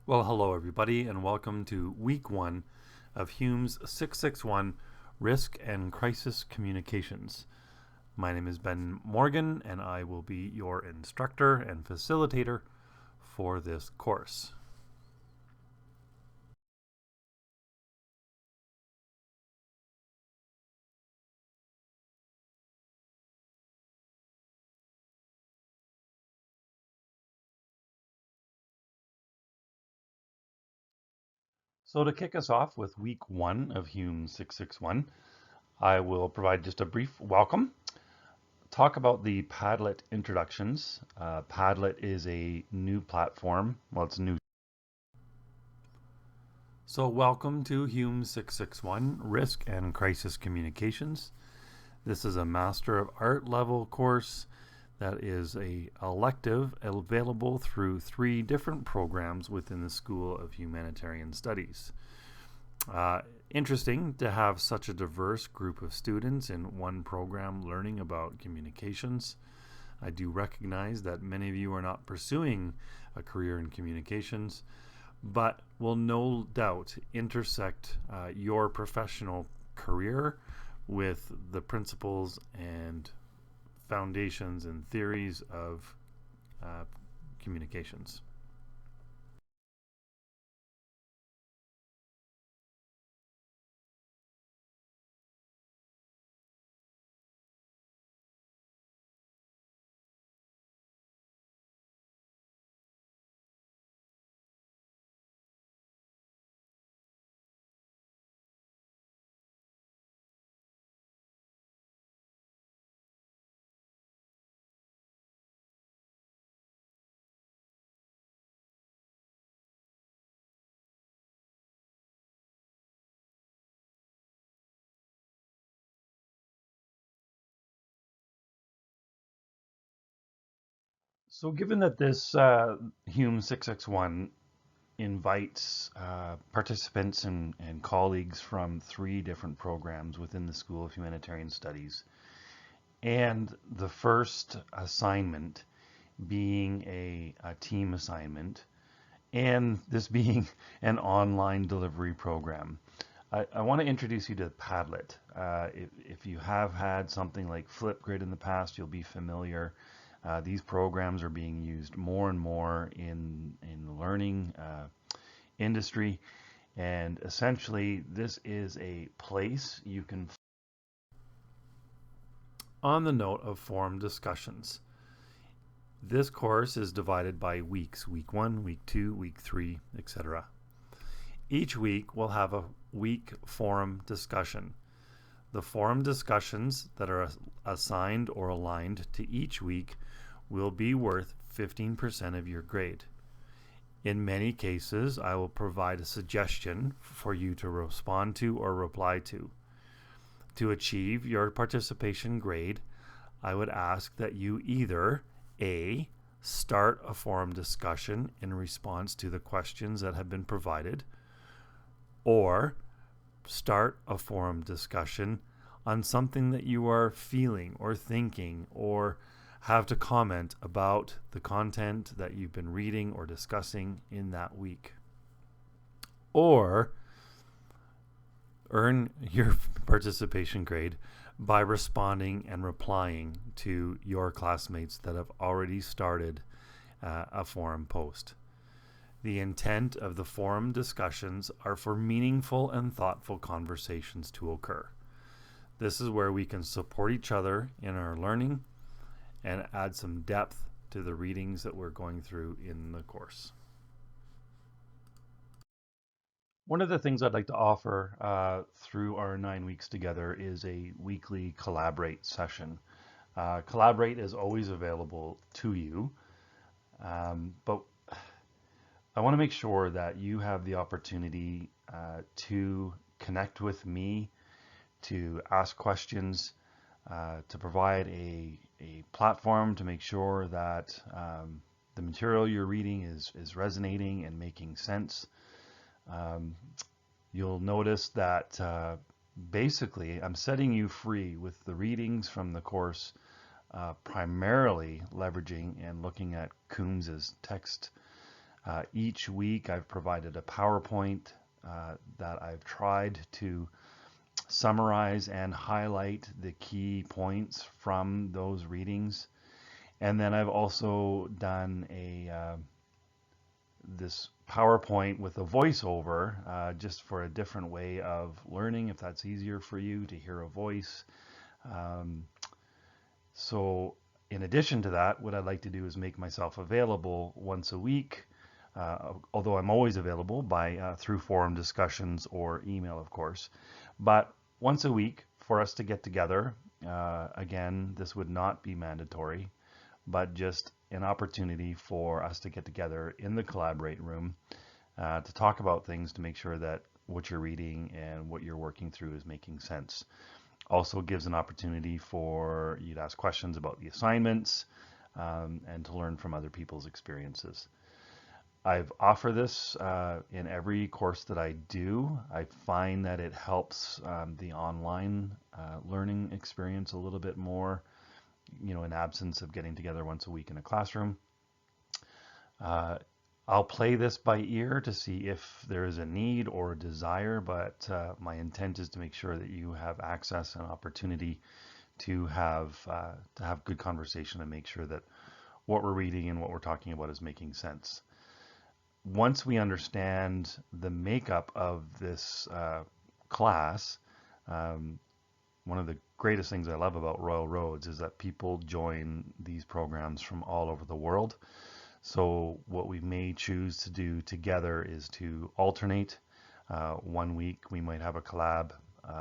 Well, hello everybody, and welcome to week one of HUMS661 Risk and Crisis Communications. My name is Ben Morgan, and I will be your instructor and facilitator for this course. So to kick us off with week one of HUMS661, I will provide just a brief welcome, talk about the Padlet introductions. Padlet is a new platform. Well, it's new. So welcome to HUMS661 Risk and Crisis Communications. This is a Master of Art level course that is a elective available through 3 different programs within the School of Humanitarian Studies. Interesting to have such a diverse group of students in one program learning about communications. I do recognize that many of you are not pursuing a career in communications, but will no doubt intersect your professional career with the principles and foundations and theories of communications. So given that this Hume 661 invites participants and colleagues from 3 different programs within the School of Humanitarian Studies, and the first assignment being a team assignment, and this being an online delivery program, I want to introduce you to Padlet. If you have had something like Flipgrid in the past, you'll be familiar. These programs are being used more and more in the learning industry, and essentially this is a place you can. On the note of forum discussions, this course is divided by weeks: week 1, week 2, week 3, etc. Each week we'll have a week forum discussion. The forum discussions that are assigned or aligned to each week will be worth 15% of your grade. In many cases, I will provide a suggestion for you to respond to or reply to. To achieve your participation grade, I would ask that you either A, start a forum discussion in response to the questions that have been provided, or start a forum discussion on something that you are feeling or thinking or have to comment about the content that you've been reading or discussing in that week. Or earn your participation grade by responding and replying to your classmates that have already started a forum post. The intent of the forum discussions are for meaningful and thoughtful conversations to occur. This is where we can support each other in our learning and add some depth to the readings that we're going through in the course. One of the things I'd like to offer through our 9 weeks together is a weekly Collaborate session. Collaborate is always available to you, but I want to make sure that you have the opportunity to connect with me, to ask questions, to provide a platform to make sure that the material you're reading is resonating and making sense. You'll notice that basically I'm setting you free with the readings from the course, primarily leveraging and looking at Coombs's text Each week I've provided a PowerPoint that I've tried to summarize and highlight the key points from those readings. And then I've also done this PowerPoint with a voiceover just for a different way of learning, if that's easier for you to hear a voice. Um, so in addition to that, what I'd like to do is make myself available once a week, although I'm always available by through forum discussions or email, of course. But once a week for us to get together. Again, this would not be mandatory, but just an opportunity for us to get together in the Collaborate room to talk about things, to make sure that what you're reading and what you're working through is making sense. Also gives an opportunity for you to ask questions about the assignments and to learn from other people's experiences. I've offered this in every course that I do. I find that it helps the online learning experience a little bit more, in absence of getting together once a week in a classroom. I'll play this by ear to see if there is a need or a desire, but my intent is to make sure that you have access and opportunity to have good conversation and make sure that what we're reading and what we're talking about is making sense. Once we understand the makeup of this class, one of the greatest things I love about Royal Roads is that people join these programs from all over the world. So what we may choose to do together is to alternate. 1 week we might have a collab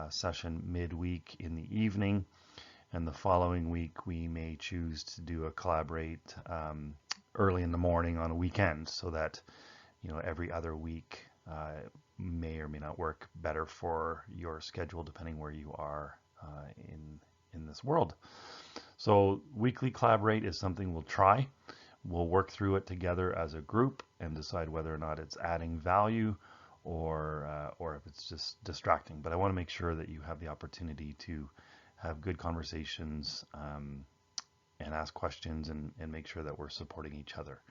session midweek in the evening, and the following week we may choose to do a collaborate early in the morning on a weekend, so that every other week may or may not work better for your schedule depending where you are in this world. So weekly collaborate is something we'll try. We'll work through it together as a group and decide whether or not it's adding value or if it's just distracting. But I want to make sure that you have the opportunity to have good conversations and ask questions and make sure that we're supporting each other.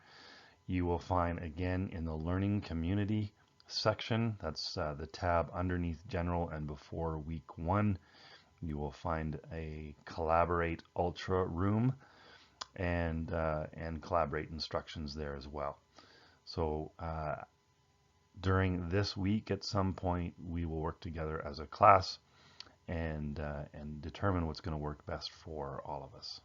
You will find, again, in the learning community section, that's the tab underneath general and before week 1, you will find a Collaborate Ultra room and Collaborate instructions there as well. So during this week at some point we will work together as a class and determine what's going to work best for all of us.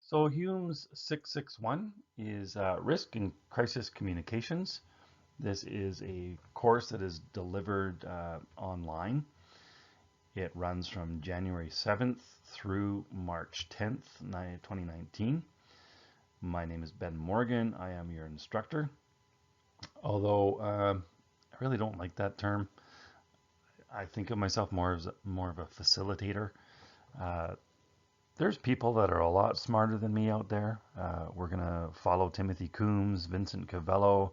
So HUMS661 is Risk and Crisis Communications. This is a course that is delivered online. It runs from January 7th through March 10th, 2019. My name is Ben Morgan. I am your instructor. Although I really don't like that term. I think of myself more of a facilitator. There's people that are a lot smarter than me out there. We're going to follow Timothy Coombs, Vincent Cavello,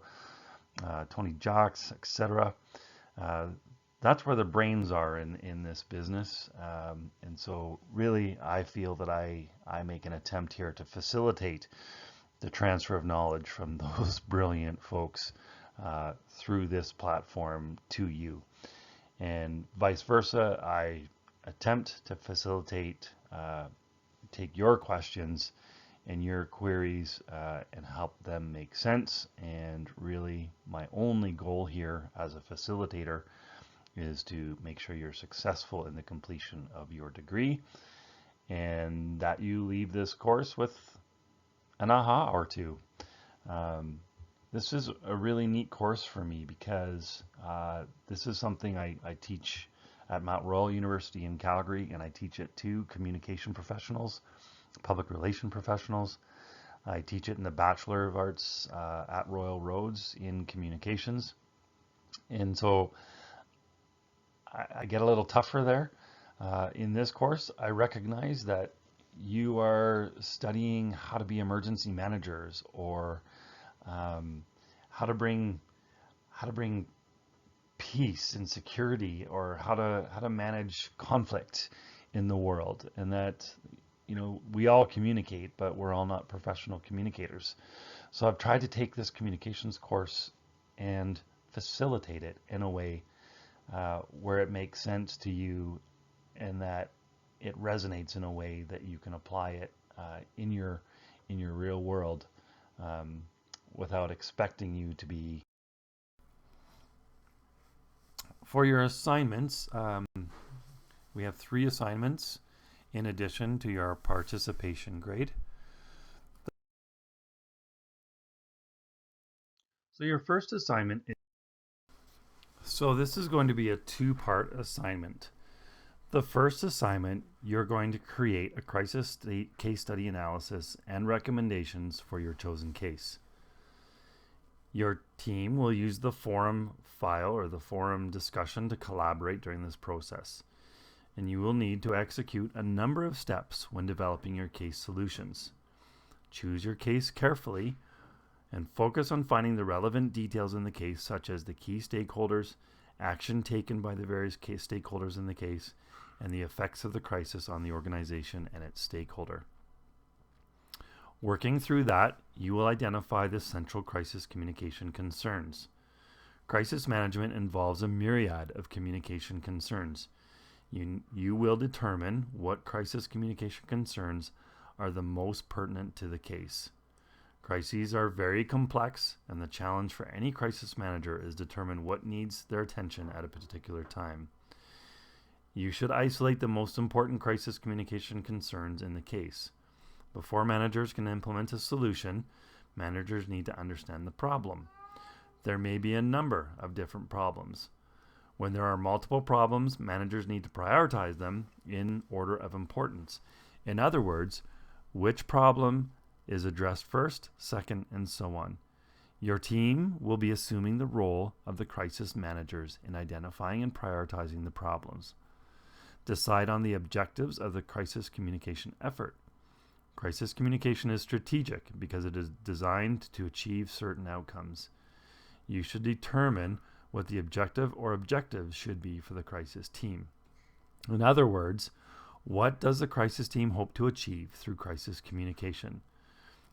Tony Jocks, etc. That's where the brains are in this business. And so really, I feel that I make an attempt here to facilitate the transfer of knowledge from those brilliant folks through this platform to you. And vice versa, I attempt to facilitate, take your questions and your queries and help them make sense. And really, my only goal here as a facilitator is to make sure you're successful in the completion of your degree and that you leave this course with an aha or two. This is a really neat course for me because this is something I teach at Mount Royal University in Calgary, and I teach it to communication professionals, public relation professionals. I teach it in the Bachelor of Arts at Royal Roads in communications. And so I get a little tougher there. In this course, I recognize that you are studying how to be emergency managers, or how to bring peace and security, or how to manage conflict in the world, and that we all communicate, but we're all not professional communicators. So I've tried to take this communications course and facilitate it in a way where it makes sense to you, and that it resonates in a way that you can apply it in your real world without expecting you to be. For your assignments, we have 3 assignments in addition to your participation grade. So your first assignment is, so this is going to be a 2-part assignment. The first assignment, you're going to create a crisis case study analysis and recommendations for your chosen case. Your team will use the forum file or the forum discussion to collaborate during this process. And you will need to execute a number of steps when developing your case solutions. Choose your case carefully and focus on finding the relevant details in the case, such as the key stakeholders, action taken by the various case stakeholders in the case, and the effects of the crisis on the organization and its stakeholder. Working through that, you will identify the central crisis communication concerns. Crisis management involves a myriad of communication concerns. You will determine what crisis communication concerns are the most pertinent to the case. Crises are very complex, and the challenge for any crisis manager is determine what needs their attention at a particular time. You should isolate the most important crisis communication concerns in the case. Before managers can implement a solution, managers need to understand the problem. There may be a number of different problems. When there are multiple problems, managers need to prioritize them in order of importance. In other words, which problem is addressed first, second, and so on. Your team will be assuming the role of the crisis managers in identifying and prioritizing the problems. Decide on the objectives of the crisis communication effort. Crisis communication is strategic because it is designed to achieve certain outcomes. You should determine what the objective or objectives should be for the crisis team. In other words, what does the crisis team hope to achieve through crisis communication?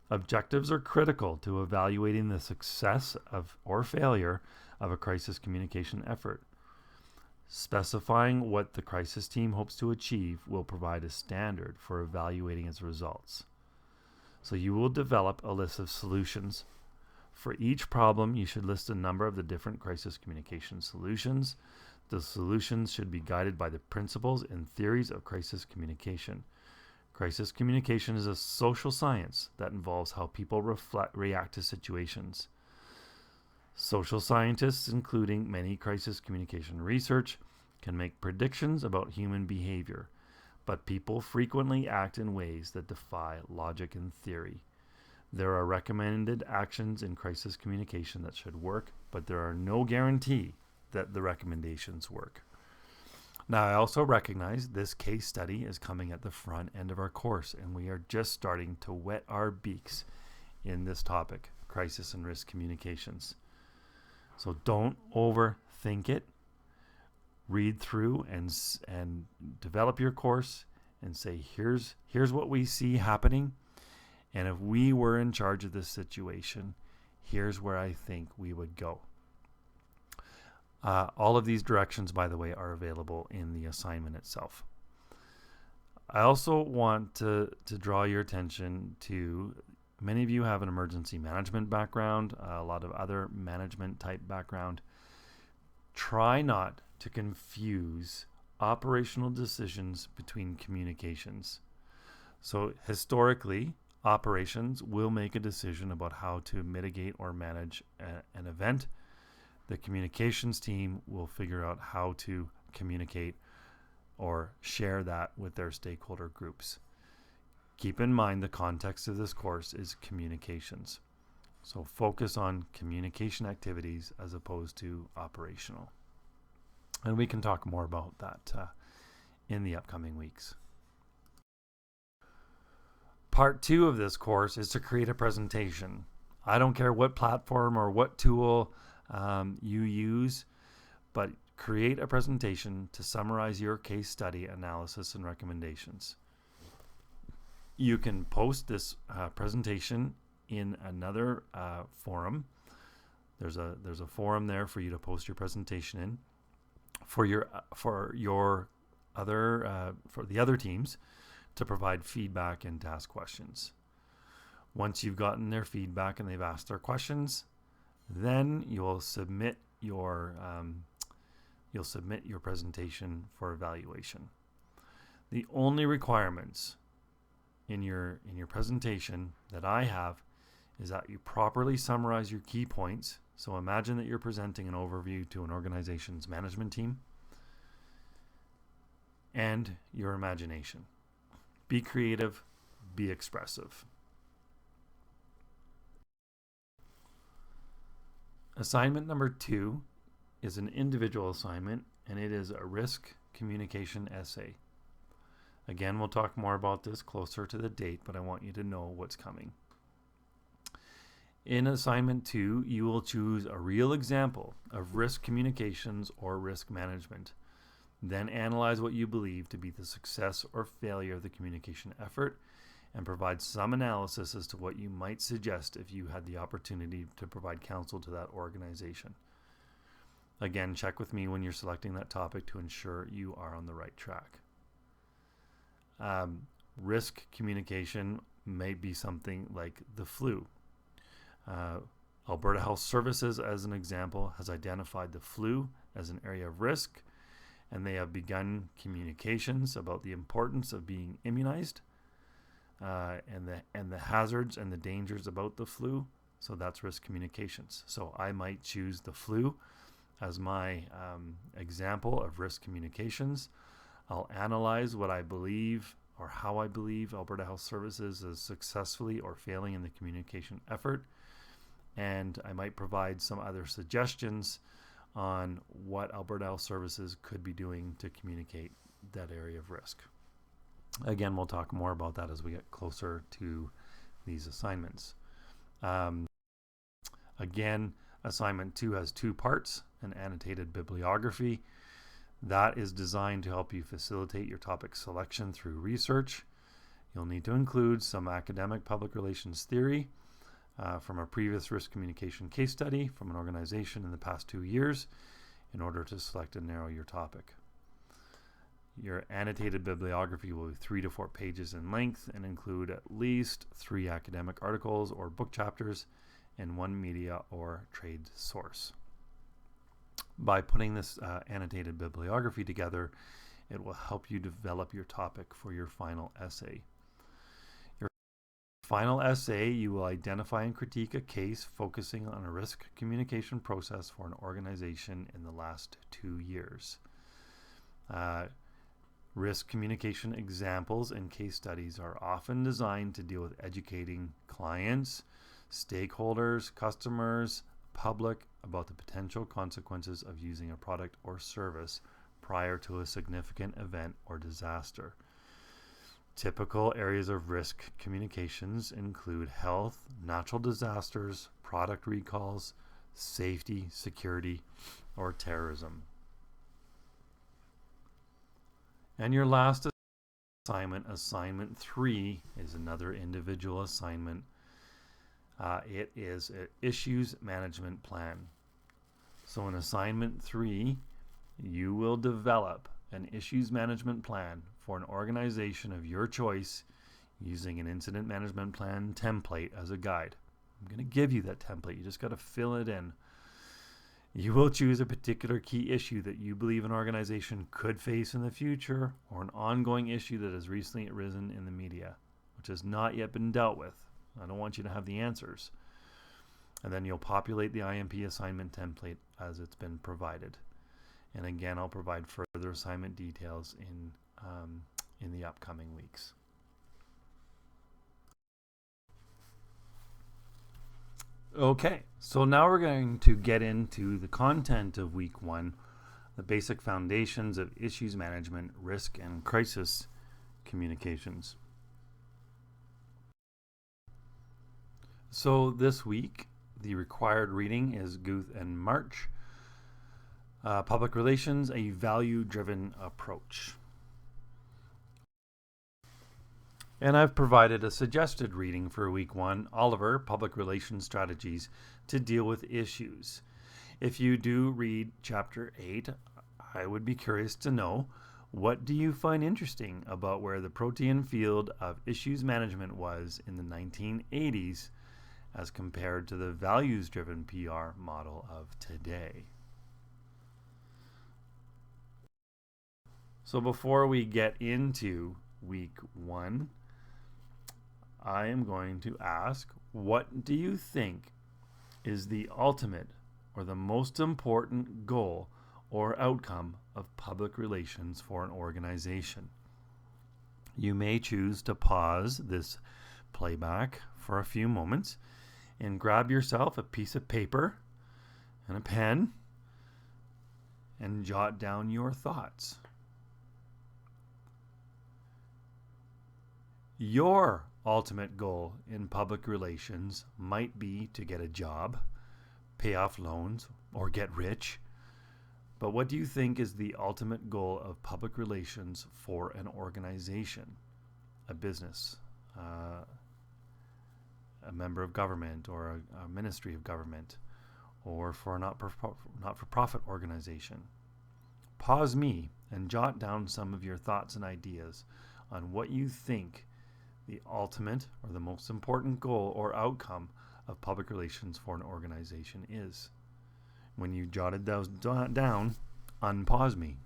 Objectives are critical to evaluating the success of or failure of a crisis communication effort. Specifying what the crisis team hopes to achieve will provide a standard for evaluating its results. So you will develop a list of solutions. For each problem, you should list a number of the different crisis communication solutions. The solutions should be guided by the principles and theories of crisis communication. Crisis communication is a social science that involves how people react to situations. Social scientists, including many crisis communication research, can make predictions about human behavior, but people frequently act in ways that defy logic and theory. There are recommended actions in crisis communication that should work, but there are no guarantee that the recommendations work. Now, I also recognize this case study is coming at the front end of our course, and we are just starting to wet our beaks in this topic, crisis and risk communications. So don't overthink it. Read through and develop your course and say, here's what we see happening. And if we were in charge of this situation, here's where I think we would go. All of these directions, by the way, are available in the assignment itself. I also want to draw your attention to, many of you have an emergency management background, a lot of other management type background. Try not to confuse operational decisions between communications. So historically, operations will make a decision about how to mitigate or manage an event. The communications team will figure out how to communicate or share that with their stakeholder groups. Keep in mind the context of this course is communications. So focus on communication activities as opposed to operational. And we can talk more about that in the upcoming weeks. Part 2 of this course is to create a presentation. I don't care what platform or what tool you use, but create a presentation to summarize your case study analysis and recommendations. You can post this presentation in another forum. There's a forum there for you to post your presentation in for the other teams to provide feedback and to ask questions. Once you've gotten their feedback and they've asked their questions, then you'll submit your presentation for evaluation. The only requirements in your presentation that I have is that you properly summarize your key points. So imagine that you're presenting an overview to an organization's management team, and your imagination. Be creative, be expressive. Assignment number 2 is an individual assignment, and it is a risk communication essay. Again, we'll talk more about this closer to the date, but I want you to know what's coming. In assignment 2, you will choose a real example of risk communications or risk management. Then analyze what you believe to be the success or failure of the communication effort and provide some analysis as to what you might suggest if you had the opportunity to provide counsel to that organization. Again, check with me when you're selecting that topic to ensure you are on the right track. Risk communication may be something like the flu. Alberta Health Services, as an example, has identified the flu as an area of risk, and they have begun communications about the importance of being immunized and the hazards and the dangers about the flu. So that's risk communications. So I might choose the flu as my example of risk communications. I'll analyze what I believe or how I believe Alberta Health Services is successfully or failing in the communication effort. And I might provide some other suggestions on what Alberta Health Services could be doing to communicate that area of risk. Again, we'll talk more about that as we get closer to these assignments. Again, assignment 2 has 2 parts: an annotated bibliography. That is designed to help you facilitate your topic selection through research. You'll need to include some academic public relations theory from a previous risk communication case study from an organization in the past 2 years in order to select and narrow your topic. Your annotated bibliography will be 3 to 4 pages in length and include at least 3 academic articles or book chapters and 1 media or trade source. By putting this annotated bibliography together, it will help you develop your topic for your final essay. final essay, you will identify and critique a case focusing on a risk communication process for an organization in the last 2 years. Risk communication examples and case studies are often designed to deal with educating clients, stakeholders, customers, public about the potential consequences of using a product or service prior to a significant event or disaster. Typical areas of risk communications include health, natural disasters, product recalls, safety, security, or terrorism. And your last assignment, assignment 3, is another individual assignment. It is an issues management plan. So in assignment 3, you will develop an issues management plan for an organization of your choice using an incident management plan template as a guide. I'm going to give you that template. You just got to fill it in. You will choose a particular key issue that you believe an organization could face in the future, or an ongoing issue that has recently arisen in the media, which has not yet been dealt with. I don't want you to have the answers. And then you'll populate the IMP assignment template as it's been provided. And again, I'll provide further assignment details in the upcoming weeks. Okay, so now we're going to get into the content of week 1, the basic foundations of issues management, risk, and crisis communications. So this week, the required reading is Guth and March, Public Relations, a Value-Driven Approach. And I've provided a suggested reading for week 1, Oliver, Public Relations Strategies to Deal with Issues. If you do read chapter 8, I would be curious to know, what do you find interesting about where the protean field of issues management was in the 1980s as compared to the values-driven PR model of today? So before we get into week 1, I am going to ask, what do you think is the ultimate or the most important goal or outcome of public relations for an organization? You may choose to pause this playback for a few moments and grab yourself a piece of paper and a pen and jot down your thoughts. Your ultimate goal in public relations might be to get a job, pay off loans, or get rich. But what do you think is the ultimate goal of public relations for an organization, a business, a member of government, or a ministry of government, or for a not-for-profit organization? Pause me and jot down some of your thoughts and ideas on what you think the ultimate or the most important goal or outcome of public relations for an organization is. When you jotted those down, unpause me.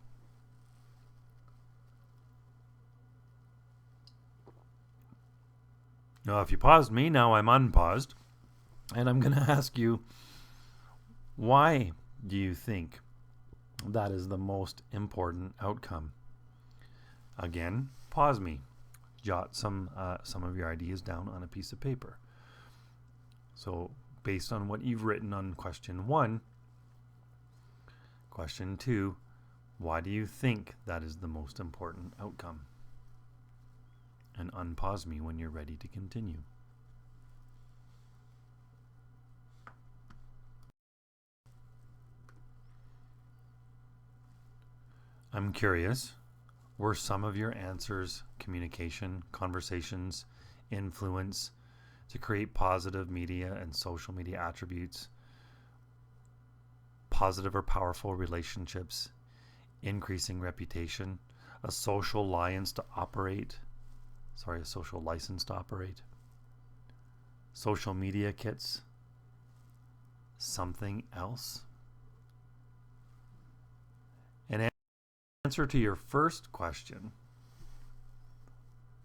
Now, if you paused me, now I'm unpaused, and I'm going to ask you, why do you think that is the most important outcome? Again, pause me. Jot some of your ideas down on a piece of paper. So based on what you've written on question 1, question 2, why do you think that is the most important outcome? And unpause me when you're ready to continue. I'm curious, were some of your answers communication, conversations, influence to create positive media and social media attributes, positive or powerful relationships, increasing reputation, a social license to operate, social media kits, something else? An answer to your first question,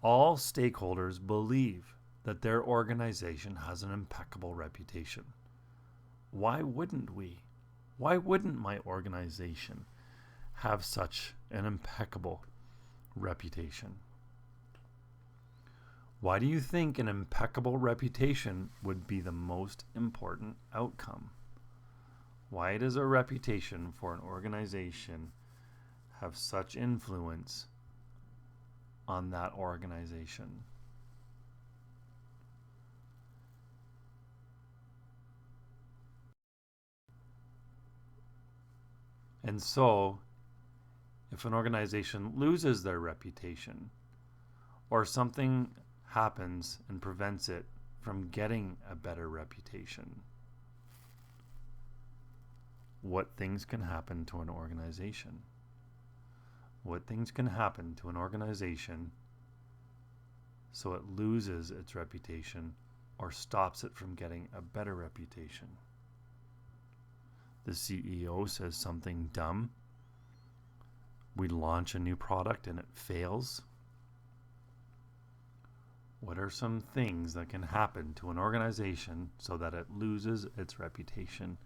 all stakeholders believe that their organization has an impeccable reputation. Why wouldn't we? Why wouldn't my organization have such an impeccable reputation? Why do you think an impeccable reputation would be the most important outcome? Why does a reputation for an organization have such influence on that organization? And so, if an organization loses their reputation, or something happens and prevents it from getting a better reputation, what things can happen to an organization? What things can happen to an organization so it loses its reputation or stops it from getting a better reputation? The CEO says something dumb. We launch a new product and it fails. What are some things that can happen to an organization so that it loses its reputation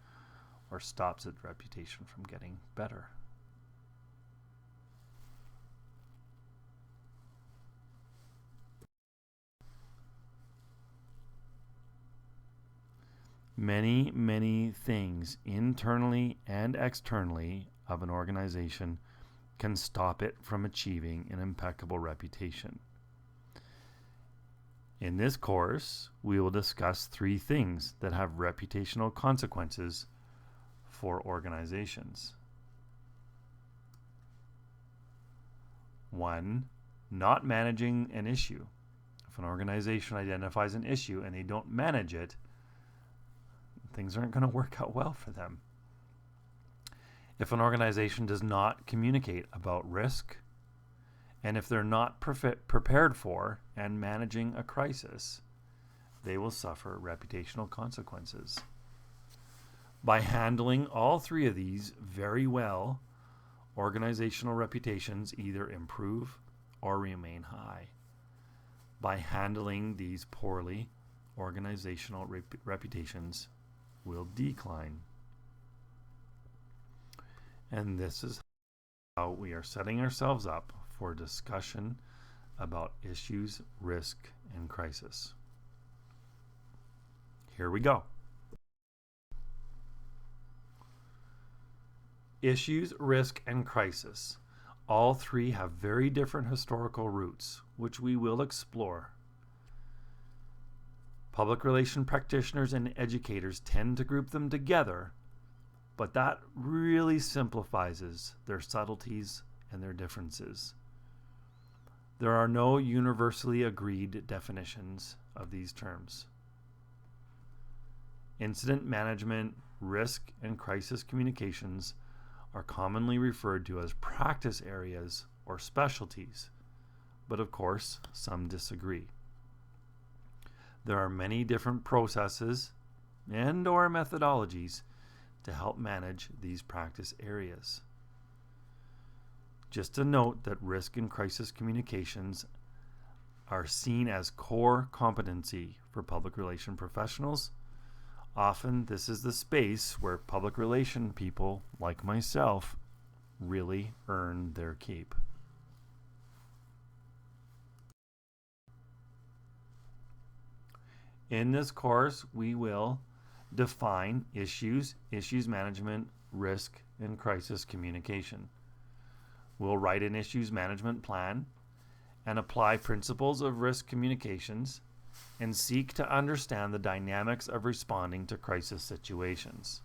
or stops its reputation from getting better? Many, many things internally and externally of an organization can stop it from achieving an impeccable reputation. In this course, we will discuss 3 things that have reputational consequences for organizations. 1, not managing an issue. If an organization identifies an issue and they don't manage it, things aren't going to work out well for them. If an organization does not communicate about risk, and if they're not prepared for and managing a crisis, they will suffer reputational consequences. By handling all 3 of these very well, organizational reputations either improve or remain high. By handling these poorly, organizational reputations will decline. And this is how we are setting ourselves up for discussion about issues, risk, and crisis. Here we go. Issues, risk, and crisis. All 3 have very different historical roots, which we will explore. Public relation practitioners and educators tend to group them together, but that really simplifies their subtleties and their differences. There are no universally agreed definitions of these terms. Incident management, risk, and crisis communications are commonly referred to as practice areas or specialties, but of course, some disagree. There are many different processes and/or methodologies to help manage these practice areas. Just to note that risk and crisis communications are seen as core competency for public relation professionals. Often this is the space where public relation people like myself really earn their keep. In this course, we will define issues management, risk, and crisis communication. We'll write an issues management plan and apply principles of risk communications and seek to understand the dynamics of responding to crisis situations.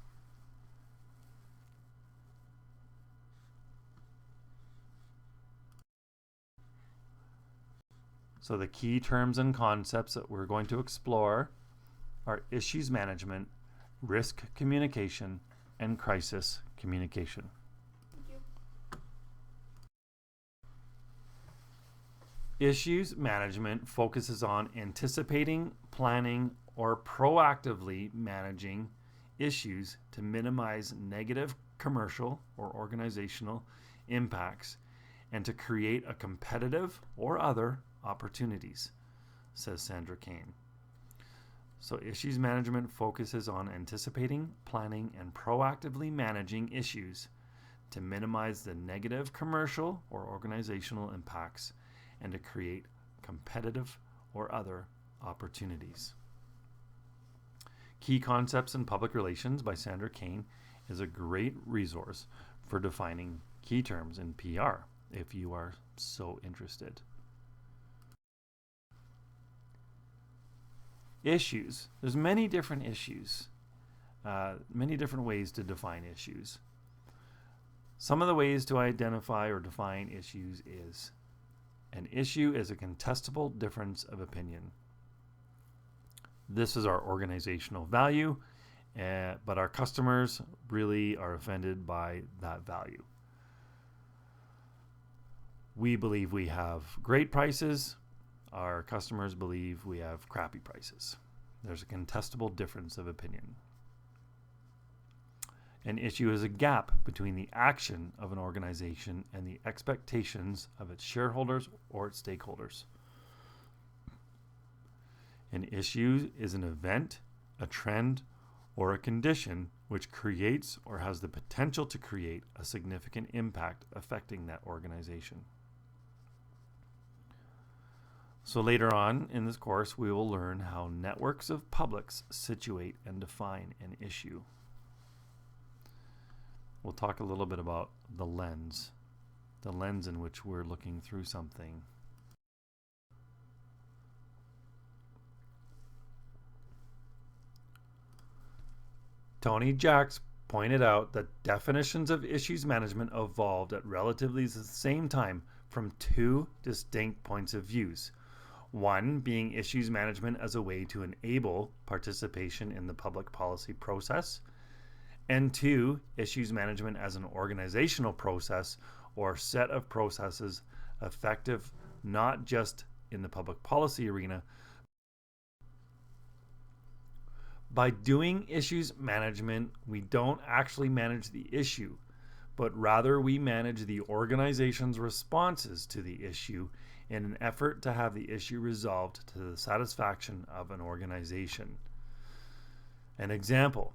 So the key terms and concepts that we're going to explore are issues management, risk communication, and crisis communication. Issues management focuses on anticipating, planning, or proactively managing issues to minimize negative commercial or organizational impacts and to create a competitive or other opportunities. says Sandra Kane. So issues management focuses on anticipating, planning, and proactively managing issues to minimize the negative commercial or organizational impacts and to create competitive or other opportunities. Key Concepts in Public Relations by Sandra Kane is a great resource for defining key terms in PR if you are so interested. Issues. There's many different issues, many different ways to define issues. Some of the ways to identify or define issues is: an issue is a contestable difference of opinion. This is our organizational value, but our customers really are offended by that value. We believe we have great prices. Our customers believe we have crappy prices. There's a contestable difference of opinion. An issue is a gap between the action of an organization and the expectations of its shareholders or its stakeholders. An issue is an event, a trend, or a condition which creates or has the potential to create a significant impact affecting that organization. So later on in this course, we will learn how networks of publics situate and define an issue. We'll talk a little bit about the lens in which we're looking through something. Tony Jacks pointed out that definitions of issues management evolved at relatively the same time from two distinct points of views. One being issues management as a way to enable participation in the public policy process, and two, issues management as an organizational process or set of processes effective not just in the public policy arena. By doing issues management, we don't actually manage the issue, but rather we manage the organization's responses to the issue in an effort to have the issue resolved to the satisfaction of an organization. An example: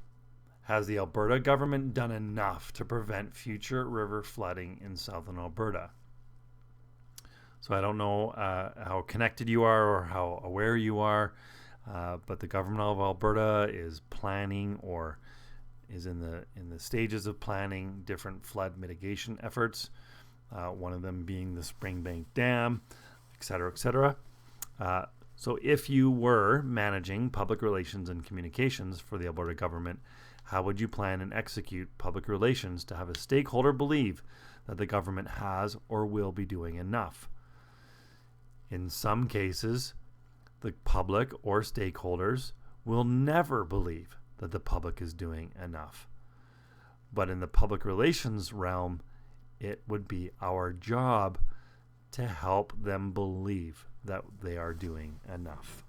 has the Alberta government done enough to prevent future river flooding in southern Alberta? So I don't know how connected you are or how aware you are, but the government of Alberta is planning or is in the stages of planning different flood mitigation efforts, one of them being the Springbank Dam, etc., etc. So if you were managing public relations and communications for the Alberta government, how would you plan and execute public relations to have a stakeholder believe that the government has or will be doing enough? In some cases, the public or stakeholders will never believe that the public is doing enough. But in the public relations realm, it would be our job to help them believe that they are doing enough.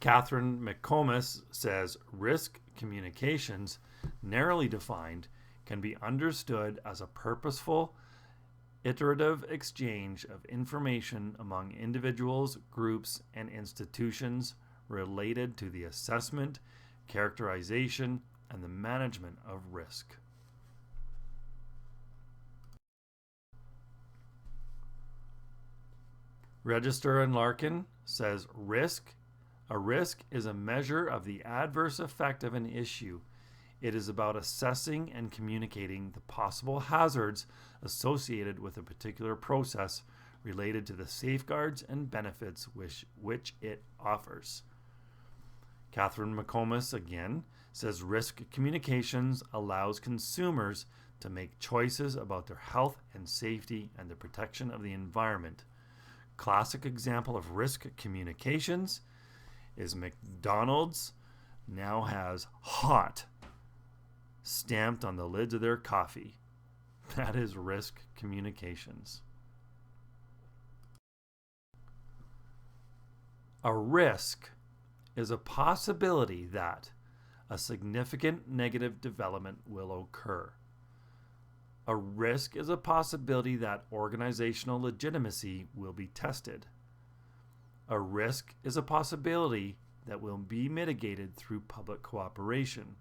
Catherine McComas says risk communications, narrowly defined, can be understood as a purposeful, iterative exchange of information among individuals, groups, and institutions related to the assessment, characterization, and the management of risk. Register and Larkin says a risk is a measure of the adverse effect of an issue. It is about assessing and communicating the possible hazards associated with a particular process related to the safeguards and benefits which it offers. Catherine McComas again says risk communications allows consumers to make choices about their health and safety and the protection of the environment. Classic example of risk communications is McDonald's now has hot stamped on the lids of their coffee. That is risk communications. A risk is a possibility that a significant negative development will occur. A risk is a possibility that organizational legitimacy will be tested. A risk is a possibility that will be mitigated through public cooperation.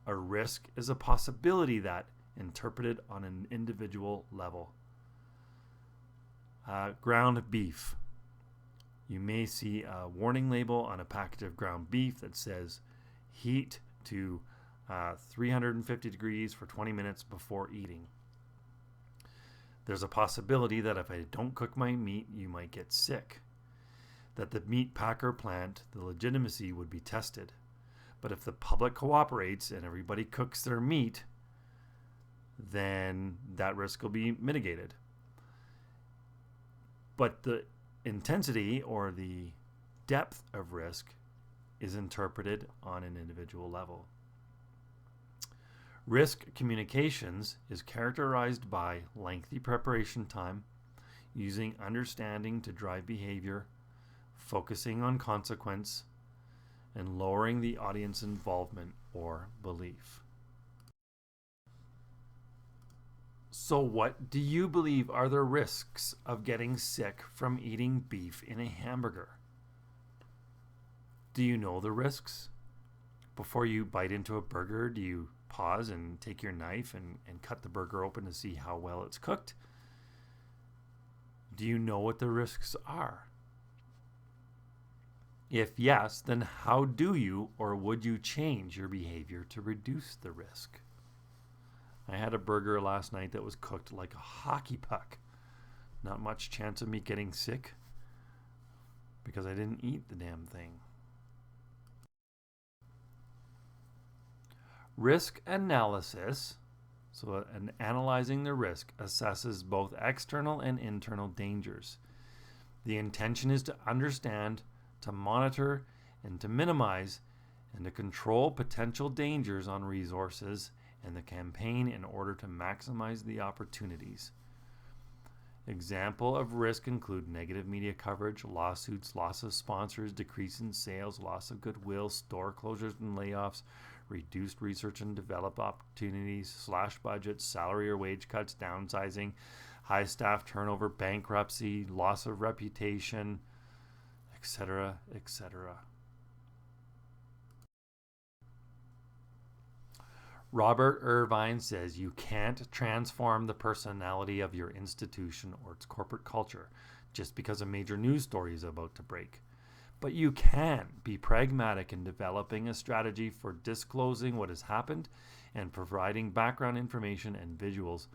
A risk is a possibility that interpreted on an individual level. Ground beef. You may see a warning label on a package of ground beef that says heat to 350 degrees for 20 minutes before eating. There's a possibility that if I don't cook my meat, you might get sick. That the meat packer plant, the legitimacy would be tested. But if the public cooperates and everybody cooks their meat, then that risk will be mitigated. But the intensity or the depth of risk is interpreted on an individual level. Risk communications is characterized by lengthy preparation time, using understanding to drive behavior, focusing on consequence, and lowering the audience involvement or belief. So what do you believe are the risks of getting sick from eating beef in a hamburger? Do you know the risks? Before you bite into a burger, do you pause and take your knife and cut the burger open to see how well it's cooked? Do you know what the risks are? If yes, then how do you or would you change your behavior to reduce the risk? I had a burger last night that was cooked like a hockey puck. Not much chance of me getting sick because I didn't eat the damn thing. Risk analysis, so analyzing the risk, assesses both external and internal dangers. The intention is to understand, to monitor, and to minimize and to control potential dangers on resources and the campaign in order to maximize the opportunities. Example of risk include negative media coverage, lawsuits, loss of sponsors, decrease in sales, loss of goodwill, store closures and layoffs, reduced research and develop opportunities, slash budgets, salary or wage cuts, downsizing, high staff turnover, bankruptcy, loss of reputation, etc., etc. Robert Irvine says you can't transform the personality of your institution or its corporate culture just because a major news story is about to break. But you can be pragmatic in developing a strategy for disclosing what has happened and providing background information and visuals,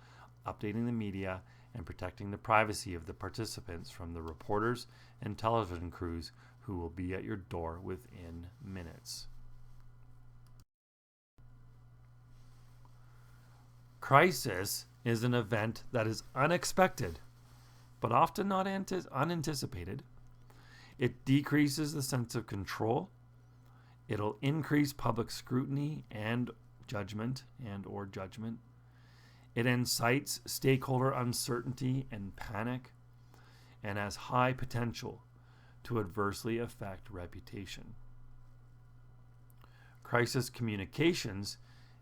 updating the media, and protecting the privacy of the participants from the reporters and television crews who will be at your door within minutes. Crisis is an event that is unexpected, but often not unanticipated. It decreases the sense of control. It'll increase public scrutiny and judgment. It incites stakeholder uncertainty and panic, and has high potential to adversely affect reputation. Crisis communications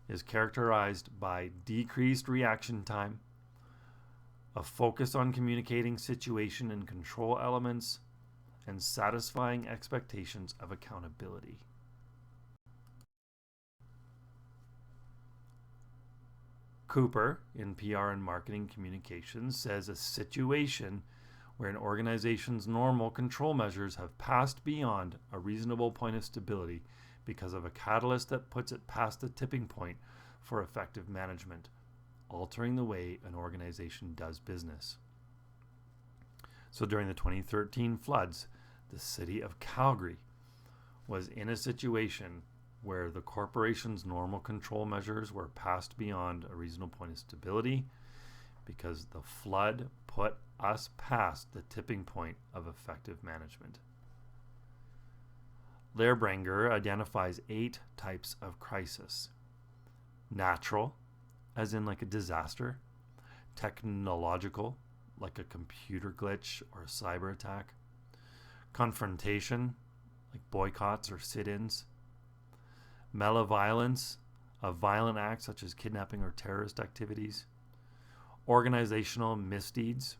is characterized by decreased reaction time, a focus on communicating situation and control elements, and satisfying expectations of accountability. Cooper, in PR and Marketing Communications, says a situation where an organization's normal control measures have passed beyond a reasonable point of stability because of a catalyst that puts it past the tipping point for effective management, altering the way an organization does business. So during the 2013 floods, the city of Calgary was in a situation where the corporation's normal control measures were passed beyond a reasonable point of stability because the flood put us past the tipping point of effective management. Lehrbringer identifies 8 types of crisis. Natural, as in like a disaster. Technological, like a computer glitch or a cyber attack. Confrontation, like boycotts or sit-ins. Malevolence, a violent act such as kidnapping or terrorist activities. Organizational misdeeds.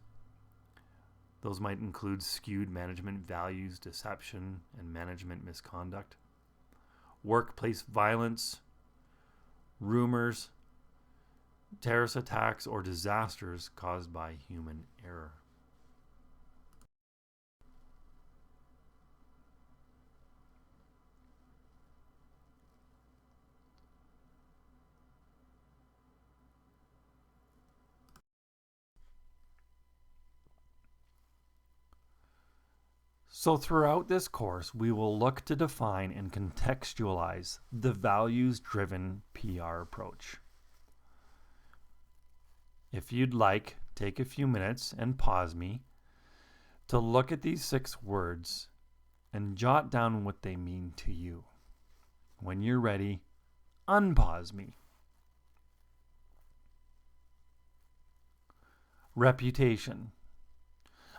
Those might include skewed management values, deception, and management misconduct. Workplace violence, rumors, terrorist attacks, or disasters caused by human error. So throughout this course, we will look to define and contextualize the values-driven PR approach. If you'd like, take a few minutes and pause me to look at these 6 words and jot down what they mean to you. When you're ready, unpause me. Reputation.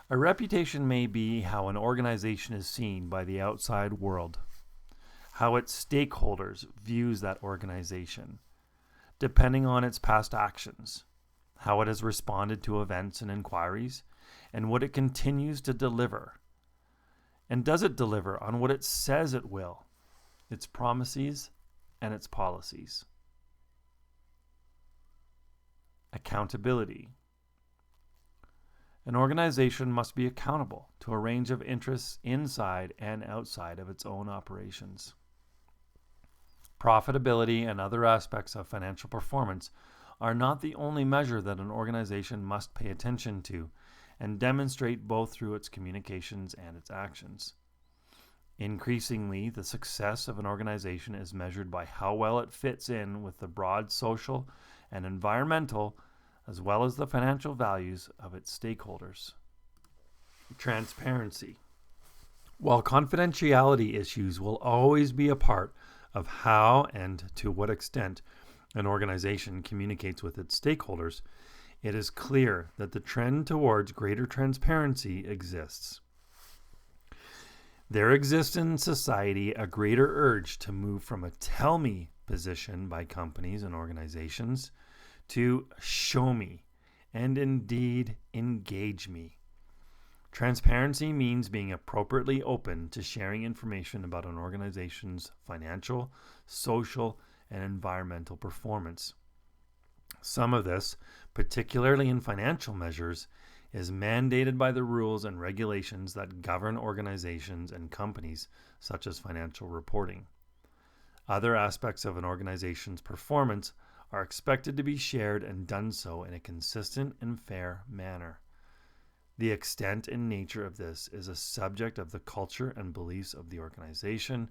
A reputation may be how an organization is seen by the outside world, how its stakeholders views that organization, depending on its past actions, how it has responded to events and inquiries, and what it continues to deliver. And does it deliver on what it says it will, its promises and its policies? Accountability. An organization must be accountable to a range of interests inside and outside of its own operations. Profitability and other aspects of financial performance are not the only measure that an organization must pay attention to and demonstrate both through its communications and its actions. Increasingly, the success of an organization is measured by how well it fits in with the broad social and environmental as well as the financial values of its stakeholders. Transparency. While confidentiality issues will always be a part of how and to what extent an organization communicates with its stakeholders, it is clear that the trend towards greater transparency exists. There exists in society a greater urge to move from a tell me position by companies and organizations to show me, and indeed engage me. Transparency means being appropriately open to sharing information about an organization's financial, social, and environmental performance. Some of this, particularly in financial measures, is mandated by the rules and regulations that govern organizations and companies, such as financial reporting. Other aspects of an organization's performance are expected to be shared and done so in a consistent and fair manner. The extent and nature of this is a subject of the culture and beliefs of the organization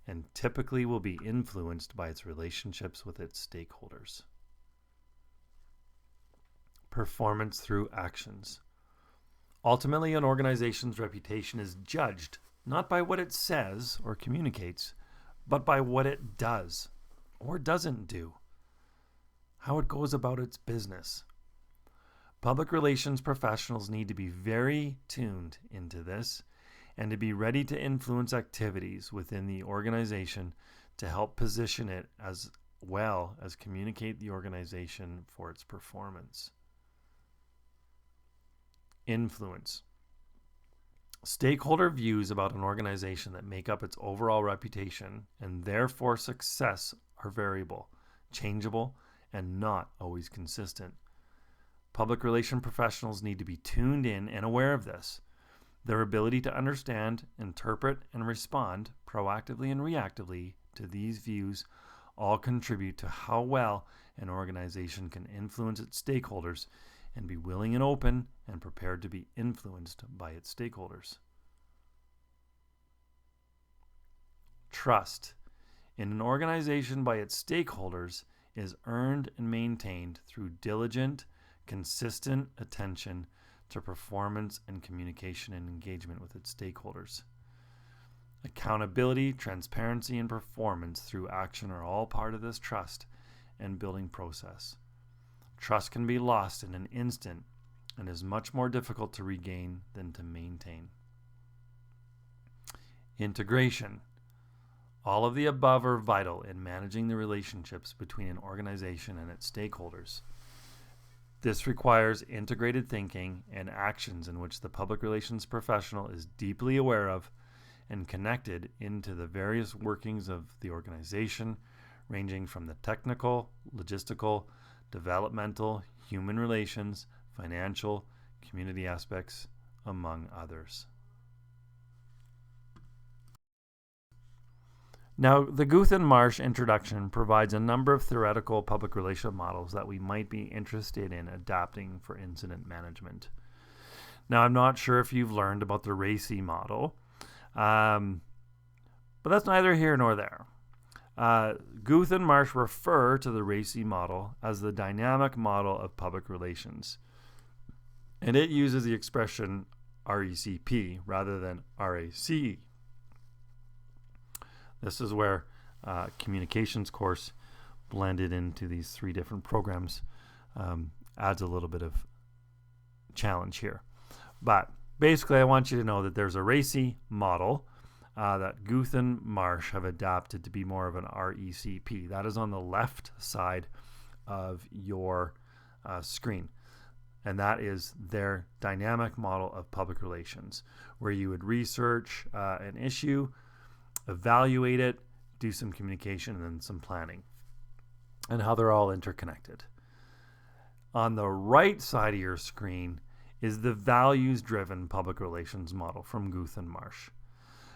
and typically will be influenced by its relationships with its stakeholders. Performance through actions. Ultimately, an organization's reputation is judged not by what it says or communicates, but by what it does or doesn't do, how it goes about its business. Public relations professionals need to be very tuned into this and to be ready to influence activities within the organization to help position it as well as communicate the organization for its performance. Influence. Stakeholder views about an organization that make up its overall reputation and therefore success are variable, changeable, and not always consistent. Public relation professionals need to be tuned in and aware of this. Their ability to understand, interpret, and respond proactively and reactively to these views all contribute to how well an organization can influence its stakeholders and be willing and open and prepared to be influenced by its stakeholders. Trust in an organization by its stakeholders is earned and maintained through diligent, consistent attention to performance and communication and engagement with its stakeholders. Accountability, transparency, and performance through action are all part of this trust and building process. Trust can be lost in an instant and is much more difficult to regain than to maintain. Integration. All of the above are vital in managing the relationships between an organization and its stakeholders. This requires integrated thinking and actions in which the public relations professional is deeply aware of and connected into the various workings of the organization, ranging from the technical, logistical, developmental, human relations, financial, community aspects, among others. Now, the Guth and Marsh introduction provides a number of theoretical public relation models that we might be interested in adapting for incident management. Now, I'm not sure if you've learned about the RACI model, but that's neither here nor there. Guth and Marsh refer to the RACI model as the dynamic model of public relations, and it uses the expression RECP rather than RACE. This is where communications course blended into these three different programs adds a little bit of challenge here. But basically, I want you to know that there's a RACI model that Guth and Marsh have adapted to be more of an RECP. That is on the left side of your screen. And that is their dynamic model of public relations, where you would research an issue, evaluate it, do some communication, and then some planning, and how they're all interconnected. On the right side of your screen is the values-driven public relations model from Guth and Marsh.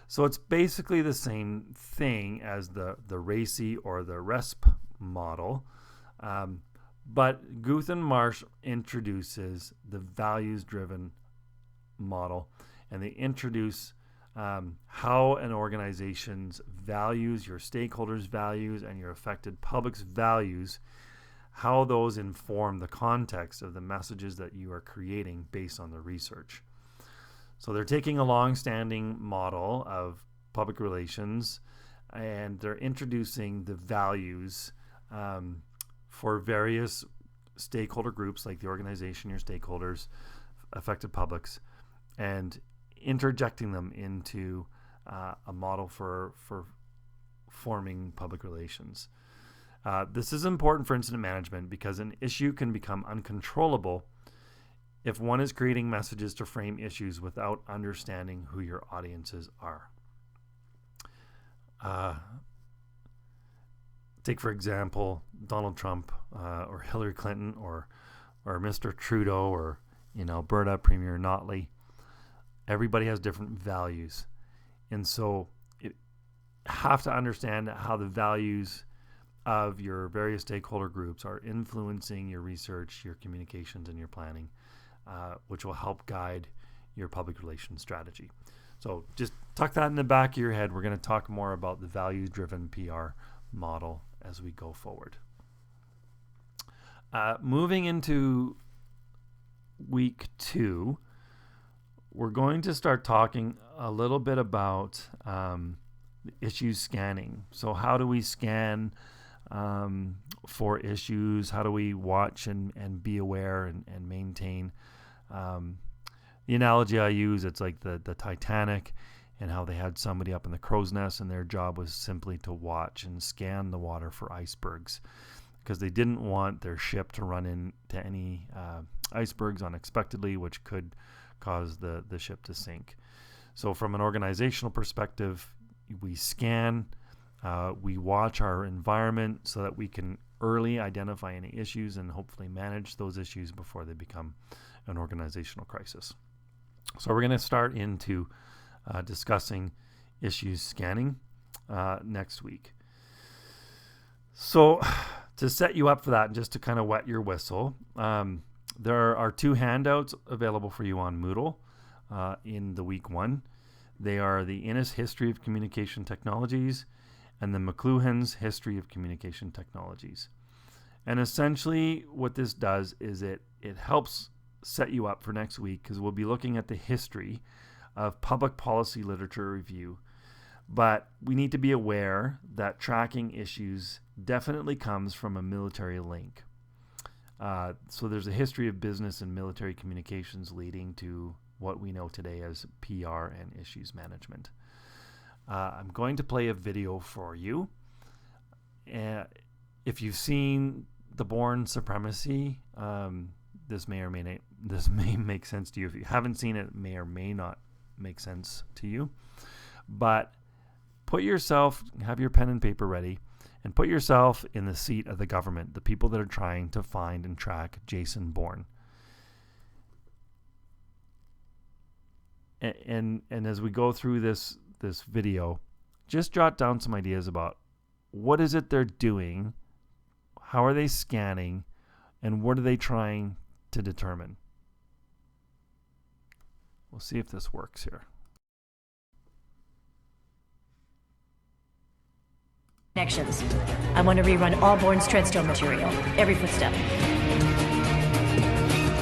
So it's basically the same thing as the RACI or the RESP model, but Guth and Marsh introduces the values-driven model, and they introduce how an organization's values, your stakeholders' values, and your affected public's values, how those inform the context of the messages that you are creating based on the research. So they're taking a long-standing model of public relations and they're introducing the values for various stakeholder groups like the organization, your stakeholders, affected publics, and interjecting them into a model for forming public relations. This is important for incident management because an issue can become uncontrollable if one is creating messages to frame issues without understanding who your audiences are. Take, for example, Donald Trump or Hillary Clinton or Mr. Trudeau or in Alberta, Premier Notley. Everybody has different values. And so you have to understand how the values of your various stakeholder groups are influencing your research, your communications, and your planning, which will help guide your public relations strategy. So just tuck that in the back of your head. We're going to talk more about the values-driven PR model as we go forward. Moving into week 2, we're going to start talking a little bit about issue scanning. So how do we scan for issues? How do we watch and be aware and maintain? The analogy I use, it's like the Titanic and how they had somebody up in the crow's nest and their job was simply to watch and scan the water for icebergs because they didn't want their ship to run into any icebergs unexpectedly, which could cause the ship to sink. So from an organizational perspective, we scan, we watch our environment so that we can early identify any issues and hopefully manage those issues before they become an organizational crisis. So we're going to start into discussing issues scanning next week. So to set you up for that and just to kind of wet your whistle, there are 2 handouts available for you on Moodle in the week 1. They are the Innis History of Communication Technologies and the McLuhan's History of Communication Technologies. And essentially what this does is it helps set you up for next week because we'll be looking at the history of public policy literature review. But we need to be aware that tracking issues definitely comes from a military link. So there's a history of business and military communications leading to what we know today as PR and issues management. I'm going to play a video for you. If you've seen The Bourne Supremacy, this may make sense to you. If you haven't seen it, it may or may not make sense to you. But have your pen and paper ready, and put yourself in the seat of the government, the people that are trying to find and track Jason Bourne. And as we go through this video, just jot down some ideas about what is it they're doing, how are they scanning, and what are they trying to determine. We'll see if this works here. Connections. I want to rerun all Bourne's treadstone material, every footstep.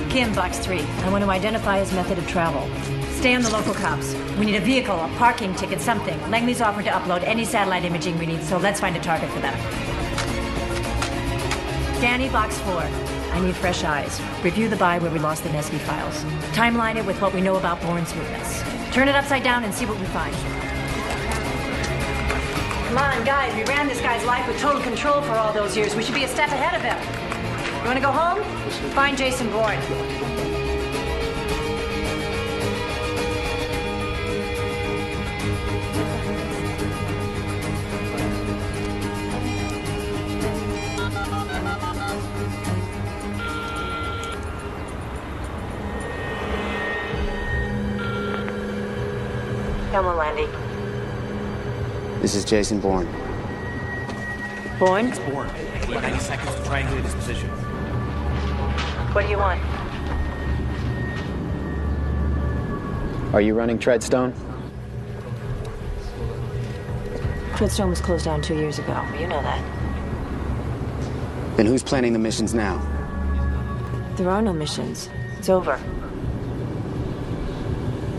Kim, box 3. I want to identify his method of travel. Stay on the local cops. We need a vehicle, a parking ticket, something. Langley's offered to upload any satellite imaging we need, so let's find a target for them. Danny, box 4. I need fresh eyes. Review the buy where we lost the Nesby files. Timeline it with what we know about Bourne's movements. Turn it upside down and see what we find. Come on, guys, we ran this guy's life with total control for all those years. We should be a step ahead of him. You want to go home? Find Jason Bourne. Come on, Landy. This is Jason Bourne. Bourne? It's Bourne. 90 seconds to triangulate his position. What do you want? Are you running Treadstone? Treadstone was closed down 2 years ago. You know that. Then who's planning the missions now? There are no missions. It's over.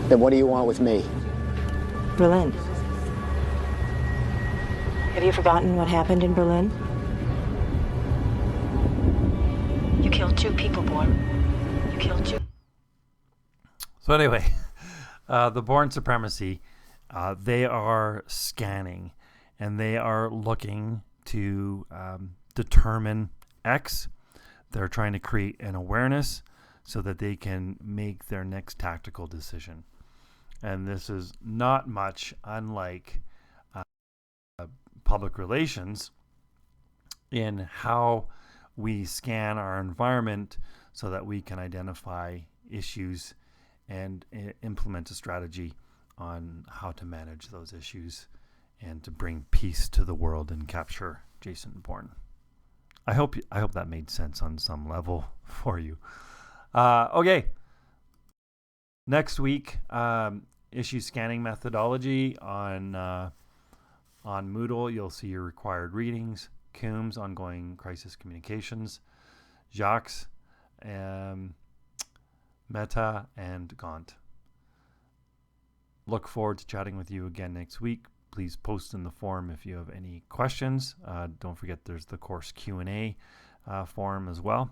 Then what do you want with me? Berlin. Have you forgotten what happened in Berlin? You killed 2 people, Bourne. You killed 2. So anyway, the Bourne Supremacy, they are scanning, and they are looking to determine X. They're trying to create an awareness so that they can make their next tactical decision. And this is not much unlike public relations in how we scan our environment so that we can identify issues and implement a strategy on how to manage those issues and to bring peace to the world and capture Jason Bourne. I hope that made sense on some level for you. Okay. Next week, issue scanning methodology on Moodle. You'll see your required readings, HUMS, ongoing crisis communications, JAX, Meta, and Gaunt. Look forward to chatting with you again next week. Please post in the forum if you have any questions. Don't forget there's the course Q&A forum as well.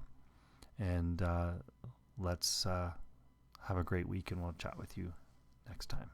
And let's have a great week, and we'll chat with you next time.